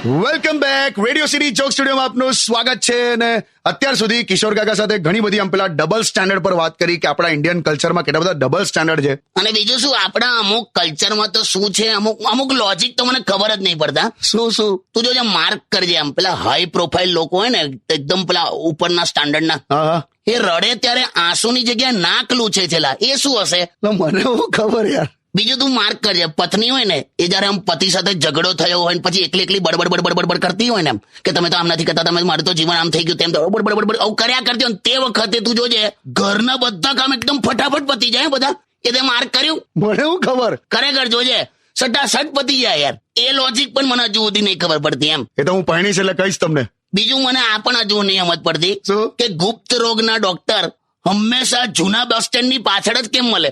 Welcome back. Radio city joke સ્ટુડિયોમાં આપનું સ્વાગત છે. અને અત્યાર સુધી કિશોર કાકા સાથે ઘણી બધી આમ પેલા ડબલ સ્ટેન્ડર્ડ પર વાત કરી કે આપણા ઇન્ડિયન કલ્ચરમાં કેટલા બધા ડબલ સ્ટેન્ડર્ડ છે. અને બીજું શું, આપણા અમુક કલ્ચરમાં તો શું છે, અમુક લોજિક તો મને ખબર જ નહીં પડતા. શું તું જોજે, માર્ક કરજે, આમ પેલા હાઈ પ્રોફાઇલ લોકો હોય ને, એકદમ પેલા ઉપરના સ્ટાન્ડર્ડના, હા એ રડે ત્યારે આંસુની જગ્યાએ નાક લૂછે છેલા. એ શું હશે? મને એવું ખબર યાર. બીજું તું માર્ક કરજે, પત્ની હોય ને એ જયારે આમ પતિ સાથે ઝઘડો થયો હોય ને પછી એકલી બડબડ કરતી હોય ને, એમ કે તમે તો આમ નથી કરતા, તમે મારું તો જીવન આમ થઈ ગયું, તેમ તો બડબડ આવું કર્યા કરતી હોય, તે વખતે તું જોજે ઘરના બધા કામ એકદમ ફટાફટ પતી જાય બધા. એ તે માર્ક કર્યું? મને એવું ખબર. ખરેખર જોજે સટાસટ પતી જાય યાર. એ લોજિક પણ મને હજુ સુધી નહીં ખબર પડતી એમ. એ તો હું પરણી છે એટલે કહીશ તમને. બીજું મને આ પણ હજુ નહીં સમજ પડતી શું? કે ગુપ્ત રોગના ડોક્ટર હંમેશા જૂના બસ સ્ટેન્ડ ની પાછળ જ કેમ મળે?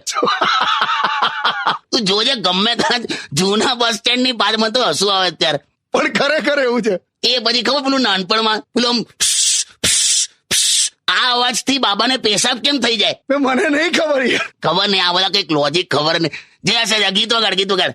તું જોજે, ગમે ત્યાં જૂના બસ સ્ટેન્ડ ની પાછળ તો હસવું આવે ત્યારે. પણ ખરેખર એવું છે. એ પછી ખબર પેલું નાનપણમાં પેલું આમ આ અવાજથી બાબાને પેશાબ કેમ થઈ જાય? મને નહીં ખબર યાર. ખબર નહીં, આ બધા કઈક લોજિક ખબર નહીં. જે હશે ગીતો ગાડ.